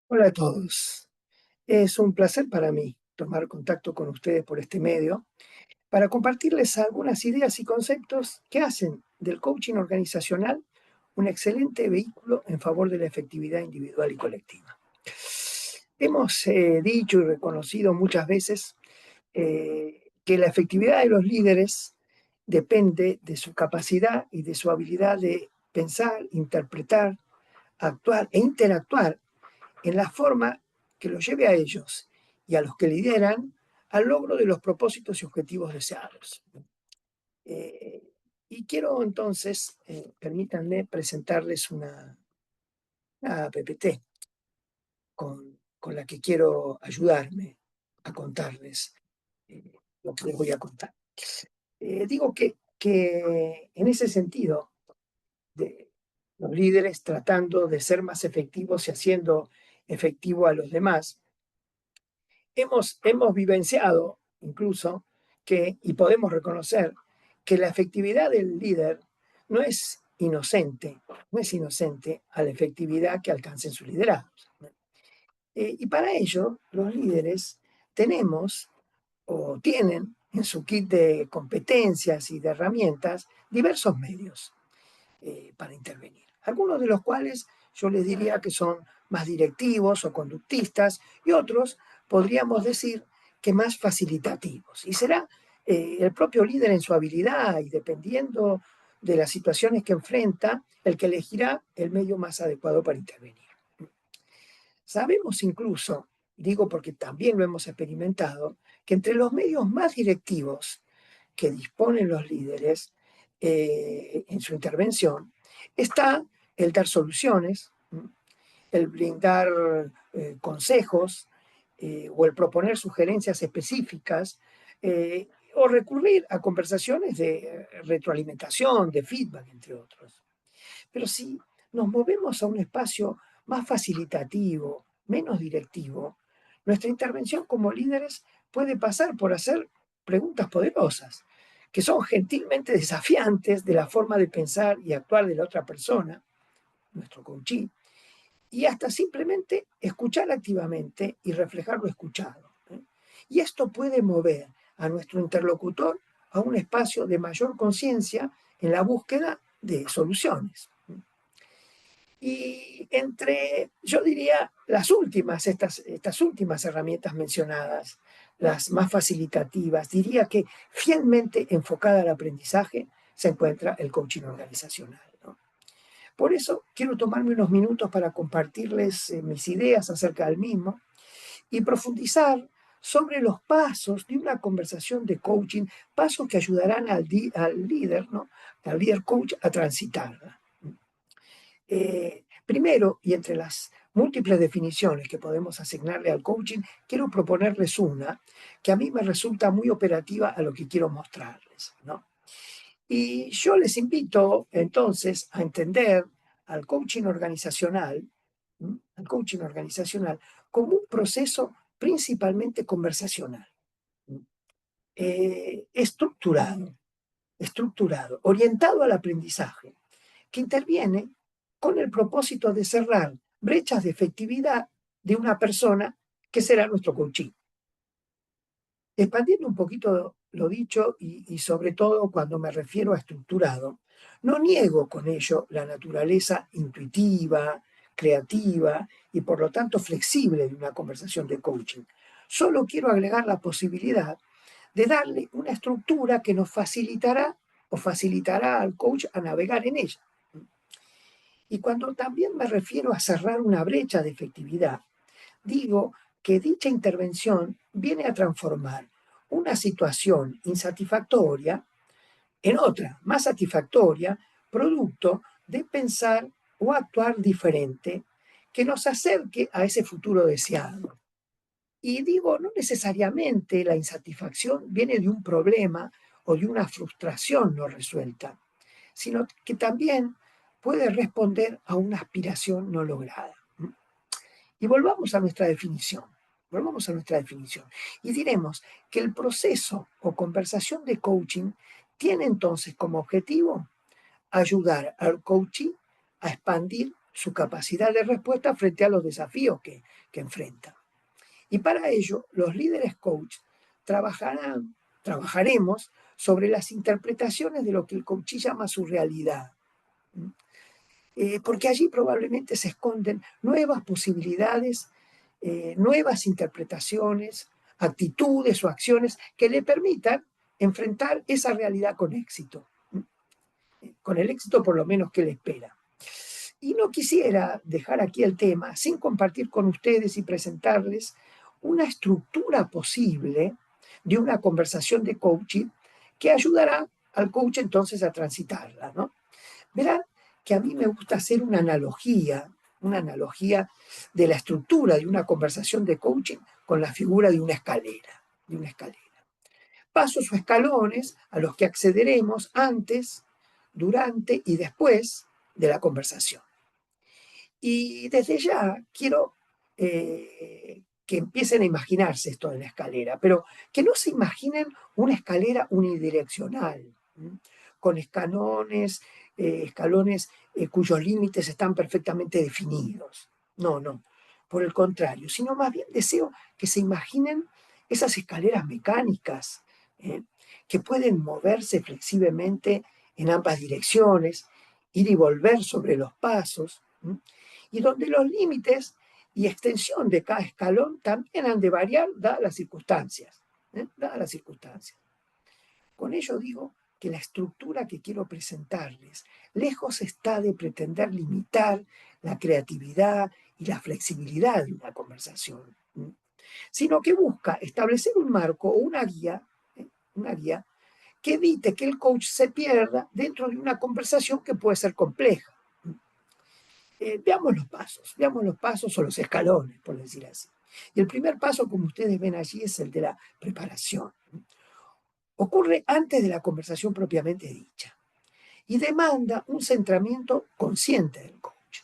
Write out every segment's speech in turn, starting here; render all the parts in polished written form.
Hola a todos. Es un placer para mí tomar contacto con ustedes por este medio para compartirles algunas ideas y conceptos que hacen del coaching organizacional un excelente vehículo en favor de la efectividad individual y colectiva. Hemos dicho y reconocido muchas veces que la efectividad de los líderes depende de su capacidad y de su habilidad de pensar, interpretar, actuar e interactuar en la forma que los lleve a ellos y a los que lideran al logro de los propósitos y objetivos deseados. Eh, y quiero entonces, permítanme presentarles una PPT con la que quiero ayudarme a contarles lo que les voy a contar. Digo que en ese sentido, de los líderes tratando de ser más efectivos y haciendo efectivo a los demás, hemos vivenciado incluso que, y podemos reconocer, que la efectividad del líder no es inocente, no es inocente a la efectividad que alcancen sus liderados. Y para ello, los líderes tenemos o tienen en su kit de competencias y de herramientas diversos medios para intervenir. Algunos de los cuales yo les diría que son más directivos o conductistas y otros podríamos decir que más facilitativos. Y será el propio líder en su habilidad y dependiendo de las situaciones que enfrenta, el que elegirá el medio más adecuado para intervenir. Sabemos incluso, digo porque también lo hemos experimentado, que entre los medios más directivos que disponen los líderes en su intervención está el dar soluciones, el brindar consejos o el proponer sugerencias específicas o recurrir a conversaciones de retroalimentación, de feedback, entre otros. Pero si nos movemos a un espacio más facilitativo, menos directivo, nuestra intervención como líderes puede pasar por hacer preguntas poderosas, que son gentilmente desafiantes de la forma de pensar y actuar de la otra persona, nuestro coachee, y hasta simplemente escuchar activamente y reflejar lo escuchado. Y esto puede mover a nuestro interlocutor a un espacio de mayor conciencia en la búsqueda de soluciones. Y entre, yo diría, estas últimas herramientas mencionadas, las más facilitativas, diría que fielmente enfocada al aprendizaje se encuentra el coaching organizacional, ¿no? Por eso quiero tomarme unos minutos para compartirles mis ideas acerca del mismo y profundizar sobre los pasos de una conversación de coaching, pasos que ayudarán al líder, ¿no? Al líder coach a transitarla. Primero, y entre las múltiples definiciones que podemos asignarle al coaching, quiero proponerles una que a mí me resulta muy operativa a lo que quiero mostrarles, ¿no? Y yo les invito entonces a entender al coaching organizacional, al coaching organizacional como un proceso principalmente conversacional, estructurado, estructurado, orientado al aprendizaje, que interviene con el propósito de cerrar brechas de efectividad de una persona que será nuestro coaching. Expandiendo un poquito lo dicho y sobre todo cuando me refiero a estructurado, no niego con ello la naturaleza intuitiva, creativa y por lo tanto flexible de una conversación de coaching. Solo quiero agregar la posibilidad de darle una estructura que nos facilitará o facilitará al coach a navegar en ella. Y cuando también me refiero a cerrar una brecha de efectividad, digo que dicha intervención viene a transformar una situación insatisfactoria en otra, más satisfactoria, producto de pensar o actuar diferente que nos acerque a ese futuro deseado. Y digo, no necesariamente la insatisfacción viene de un problema o de una frustración no resuelta, sino que también puede responder a una aspiración no lograda. Y volvamos a nuestra definición. Volvamos a nuestra definición. Y diremos que el proceso o conversación de coaching tiene entonces como objetivo ayudar al coachee a expandir su capacidad de respuesta frente a los desafíos que enfrenta. Y para ello, los líderes coach trabajaremos sobre las interpretaciones de lo que el coach llama su realidad. Porque allí probablemente se esconden nuevas posibilidades, nuevas interpretaciones, actitudes o acciones que le permitan enfrentar esa realidad con éxito, con el éxito por lo menos que le espera. Y no quisiera dejar aquí el tema sin compartir con ustedes y presentarles una estructura posible de una conversación de coaching que ayudará al coach entonces a transitarla, ¿no? Verán que a mí me gusta hacer una analogía de la estructura de una conversación de coaching con la figura de una escalera, Pasos o escalones a los que accederemos antes, durante y después de la conversación. Y desde ya quiero que empiecen a imaginarse esto de la escalera, pero que no se imaginen una escalera unidireccional, con escalones cuyos límites están perfectamente definidos. No, no, por el contrario, sino más bien deseo que se imaginen esas escaleras mecánicas ¿eh? que pueden moverse flexiblemente en ambas direcciones, ir y volver sobre los pasos, y donde los límites y extensión de cada escalón también han de variar dadas las circunstancias. Dadas las circunstancias. Con ello digo que la estructura que quiero presentarles lejos está de pretender limitar la creatividad y la flexibilidad de una conversación, sino que busca establecer un marco o una guía que evite que el coach se pierda dentro de una conversación que puede ser compleja. Veamos los pasos o los escalones, por decir así. Y el primer paso, como ustedes ven allí, es el de la preparación. Ocurre antes de la conversación propiamente dicha y demanda un centramiento consciente del coach.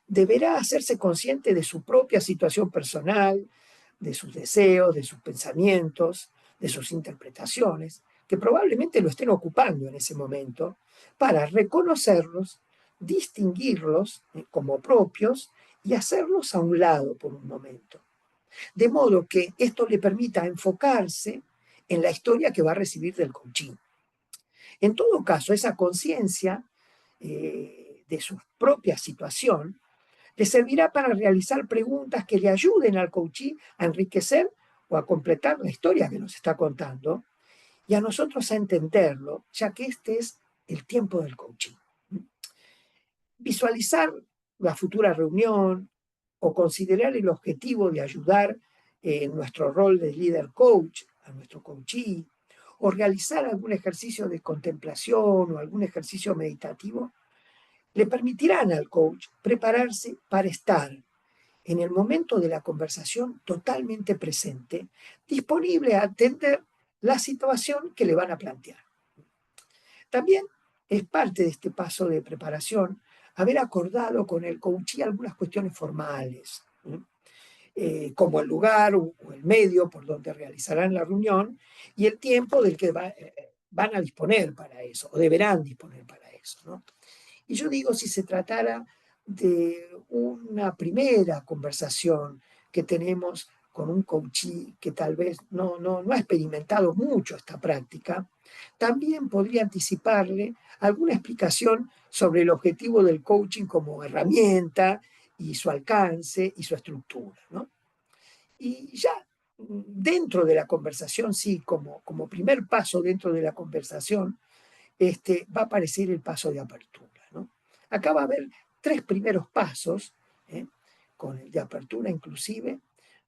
Deberá hacerse consciente de su propia situación personal, de sus deseos, de sus pensamientos, de sus interpretaciones, que probablemente lo estén ocupando en ese momento, para reconocerlos, distinguirlos como propios y hacerlos a un lado por un momento. De modo que esto le permita enfocarse en la historia que va a recibir del coaching. En todo caso, esa conciencia de su propia situación le servirá para realizar preguntas que le ayuden al coachee a enriquecer o a completar la historia que nos está contando y a nosotros a entenderlo, ya que este es el tiempo del coaching. Visualizar la futura reunión o considerar el objetivo de ayudar en nuestro rol de líder coach a nuestro coachee o realizar algún ejercicio de contemplación o algún ejercicio meditativo le permitirán al coach prepararse para estar en el momento de la conversación totalmente presente, disponible a atender la situación que le van a plantear. También es parte de este paso de preparación haber acordado con el coachee algunas cuestiones formales, como el lugar o el medio por donde realizarán la reunión y el tiempo del que van a disponer para eso, o deberán disponer para eso, ¿no? Y yo digo, si se tratara de una primera conversación que tenemos con un coachee que tal vez no ha experimentado mucho esta práctica, también podría anticiparle alguna explicación sobre el objetivo del coaching como herramienta y su alcance y su estructura, ¿no? Y ya dentro de la conversación, sí, como primer paso dentro de la conversación, va a aparecer el paso de apertura, ¿no? Acá va a haber 3 primeros pasos, con el de apertura inclusive,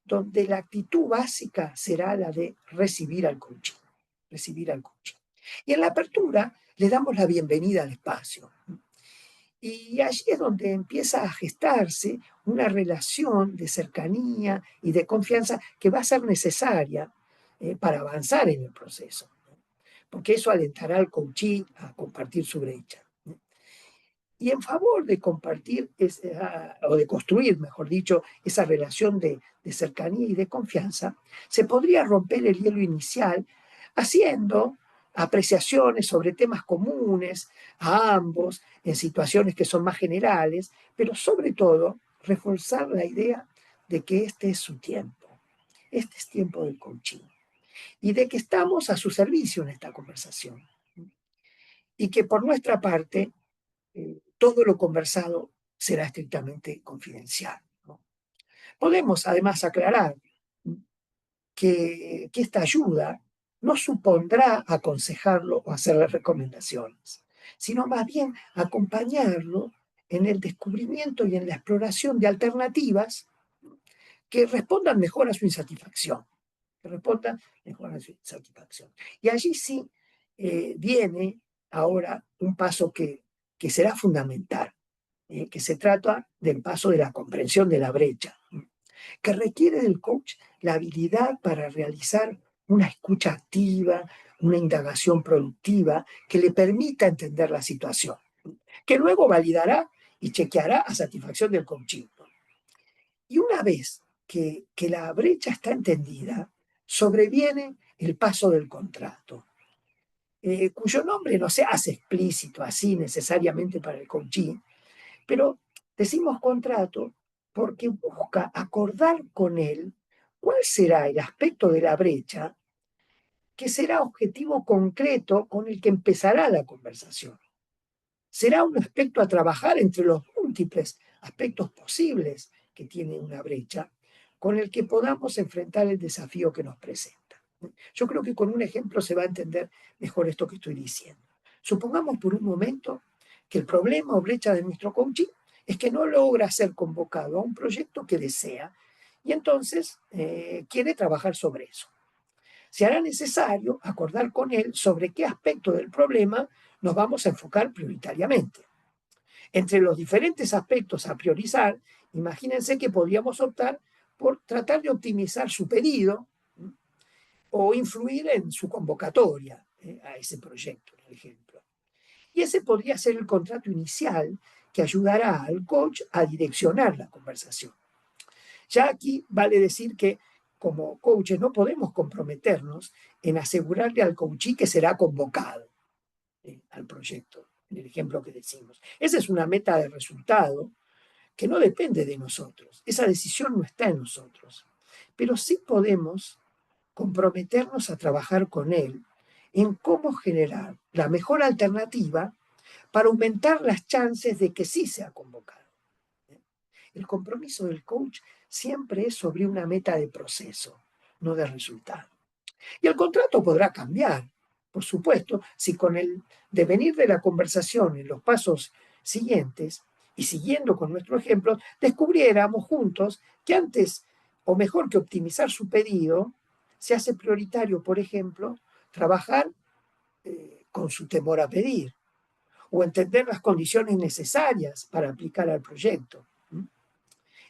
donde la actitud básica será la de recibir al coaching. Y en la apertura le damos la bienvenida al espacio. Y allí es donde empieza a gestarse una relación de cercanía y de confianza que va a ser necesaria para avanzar en el proceso, porque eso alentará al coachee a compartir su brecha. Y en favor de compartir, o de construir, mejor dicho, esa relación de cercanía y de confianza, se podría romper el hielo inicial haciendo apreciaciones sobre temas comunes a ambos, en situaciones que son más generales, pero sobre todo reforzar la idea de que este es su tiempo, este es tiempo del coaching y de que estamos a su servicio en esta conversación y que por nuestra parte todo lo conversado será estrictamente confidencial, ¿no? Podemos además aclarar que esta ayuda no supondrá aconsejarlo o hacerle recomendaciones, sino más bien acompañarlo en el descubrimiento y en la exploración de alternativas que respondan mejor a su insatisfacción, que respondan mejor a su insatisfacción. Y allí sí viene ahora un paso que será fundamental, que se trata del paso de la comprensión de la brecha, que requiere del coach la habilidad para realizar una escucha activa, una indagación productiva que le permita entender la situación, que luego validará y chequeará a satisfacción del coaching. Y una vez que la brecha está entendida, sobreviene el paso del contrato, cuyo nombre no se hace explícito así necesariamente para el coaching, pero decimos contrato porque busca acordar con él cuál será el aspecto de la brecha que será objetivo concreto con el que empezará la conversación. Será un aspecto a trabajar entre los múltiples aspectos posibles que tiene una brecha con el que podamos enfrentar el desafío que nos presenta. Yo creo que con un ejemplo se va a entender mejor esto que estoy diciendo. Supongamos por un momento que el problema o brecha de nuestro coaching es que no logra ser convocado a un proyecto que desea y entonces quiere trabajar sobre eso. Se hará necesario acordar con él sobre qué aspecto del problema nos vamos a enfocar prioritariamente. Entre los diferentes aspectos a priorizar, imagínense que podríamos optar por tratar de optimizar su pedido o influir en su convocatoria a ese proyecto, por ejemplo. Y ese podría ser el contrato inicial que ayudará al coach a direccionar la conversación. Ya aquí vale decir que como coaches no podemos comprometernos en asegurarle al coachee que será convocado al proyecto, en el ejemplo que decimos. Esa es una meta de resultado que no depende de nosotros. Esa decisión no está en nosotros. Pero sí podemos comprometernos a trabajar con él en cómo generar la mejor alternativa para aumentar las chances de que sí sea convocado. El compromiso del coach siempre es sobre una meta de proceso, no de resultado. Y el contrato podrá cambiar, por supuesto, si con el devenir de la conversación en los pasos siguientes, y siguiendo con nuestro ejemplo, descubriéramos juntos que antes, o mejor que optimizar su pedido, se hace prioritario, por ejemplo, trabajar con su temor a pedir, o entender las condiciones necesarias para aplicar al proyecto.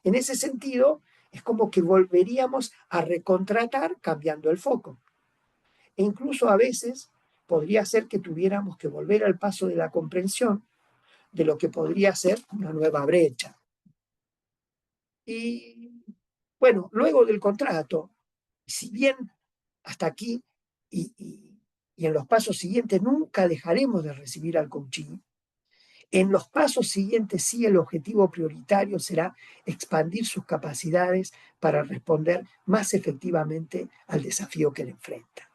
En ese sentido, es como que volveríamos a recontratar cambiando el foco. E incluso a veces podría ser que tuviéramos que volver al paso de la comprensión de lo que podría ser una nueva brecha. Y bueno, luego del contrato, si bien hasta aquí y en los pasos siguientes nunca dejaremos de recibir al coaching, en los pasos siguientes sí el objetivo prioritario será expandir sus capacidades para responder más efectivamente al desafío que le enfrenta.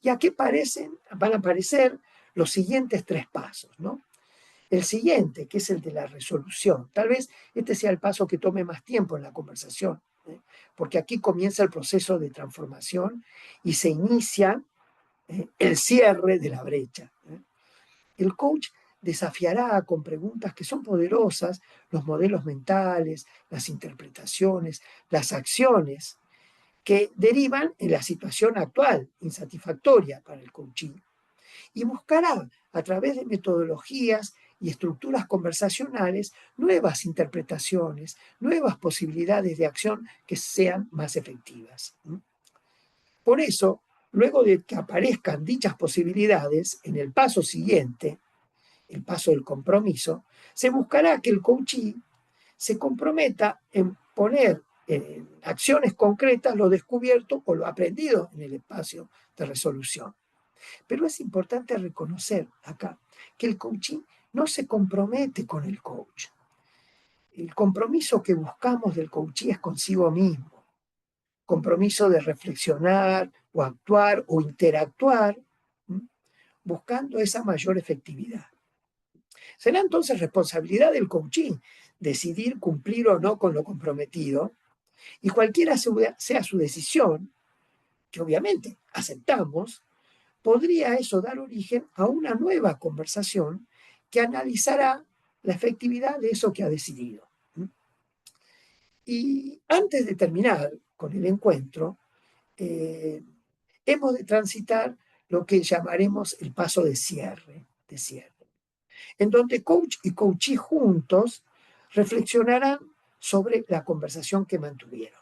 Y aquí van a aparecer los siguientes tres pasos, ¿no? El siguiente, que es el de la resolución. Tal vez este sea el paso que tome más tiempo en la conversación, porque aquí comienza el proceso de transformación y se inicia el cierre de la brecha. El coach desafiará con preguntas que son poderosas los modelos mentales, las interpretaciones, las acciones que derivan en la situación actual, insatisfactoria para el coaching, y buscará a través de metodologías y estructuras conversacionales nuevas interpretaciones, nuevas posibilidades de acción que sean más efectivas. Por eso, luego de que aparezcan dichas posibilidades, en el paso siguiente, el paso del compromiso, se buscará que el coachee se comprometa en poner en acciones concretas lo descubierto o lo aprendido en el espacio de resolución. Pero es importante reconocer acá que el coaching no se compromete con el coach. El compromiso que buscamos del coaching es consigo mismo. Compromiso de reflexionar o actuar o interactuar, ¿m? Buscando esa mayor efectividad. Será entonces responsabilidad del coaching decidir cumplir o no con lo comprometido, y cualquiera sea su decisión, que obviamente aceptamos, podría eso dar origen a una nueva conversación que analizará la efectividad de eso que ha decidido. Y antes de terminar con el encuentro, eh, hemos de transitar lo que llamaremos el paso de cierre, en donde coach y coachee juntos reflexionarán sobre la conversación que mantuvieron.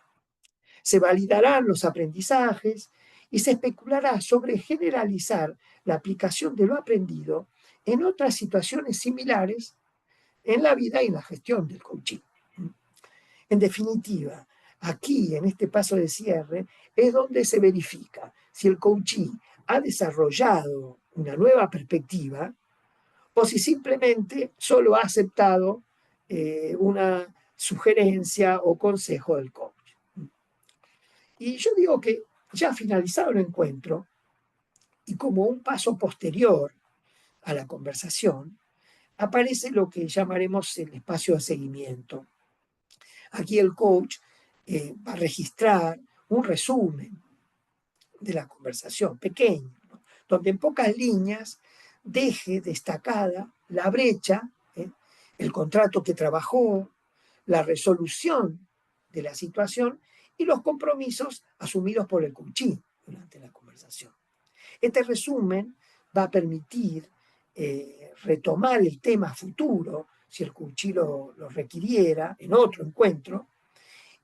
Se validarán los aprendizajes y se especulará sobre generalizar la aplicación de lo aprendido en otras situaciones similares en la vida y en la gestión del coaching. En definitiva, aquí, en este paso de cierre, es donde se verifica si el coachee ha desarrollado una nueva perspectiva o si simplemente solo ha aceptado una sugerencia o consejo del coach. Y yo digo que ya finalizado el encuentro y como un paso posterior a la conversación, aparece lo que llamaremos el espacio de seguimiento. Aquí el coach va a registrar un resumen de la conversación, pequeño, ¿no? Donde en pocas líneas deje destacada la brecha, el contrato que trabajó, la resolución de la situación y los compromisos asumidos por el coachee durante la conversación. Este resumen va a permitir retomar el tema futuro, si el coachee lo requiriera, en otro encuentro,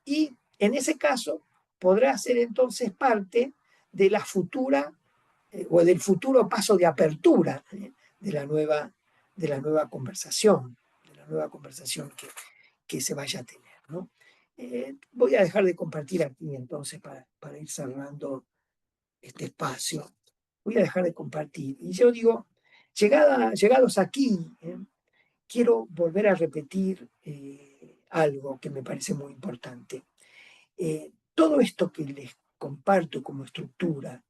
y en ese caso podrá ser entonces parte de la futura o del futuro paso de apertura de la nueva conversación, que se vaya a tener, ¿no? Voy a dejar de compartir aquí entonces para ir cerrando este espacio. Voy a dejar de compartir. Y yo digo, llegados aquí, quiero volver a repetir algo que me parece muy importante. Todo esto que les comparto como estructura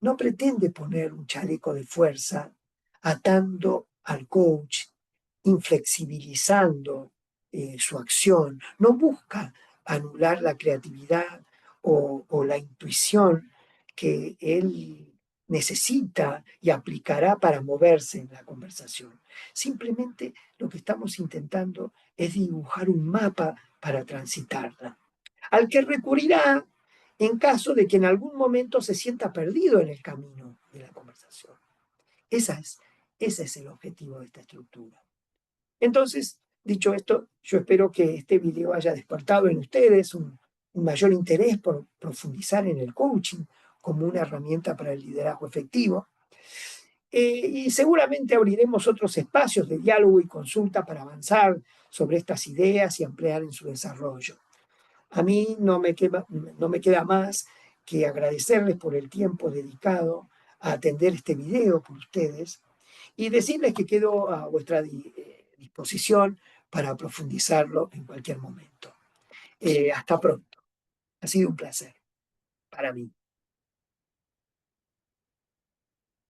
no pretende poner un chaleco de fuerza atando al coach, inflexibilizando su acción, no busca anular la creatividad o la intuición que él necesita y aplicará para moverse en la conversación. Simplemente lo que estamos intentando es dibujar un mapa para transitarla, al que recurrirá en caso de que en algún momento se sienta perdido en el camino de la conversación. Esa es, ese es el objetivo de esta estructura. Entonces, dicho esto, yo espero que este video haya despertado en ustedes un mayor interés por profundizar en el coaching como una herramienta para el liderazgo efectivo. Y seguramente abriremos otros espacios de diálogo y consulta para avanzar sobre estas ideas y ampliar en su desarrollo. A mí no me queda más que agradecerles por el tiempo dedicado a atender este video por ustedes y decirles que quedo a vuestra disposición para profundizarlo en cualquier momento. Hasta pronto. Ha sido un placer para mí.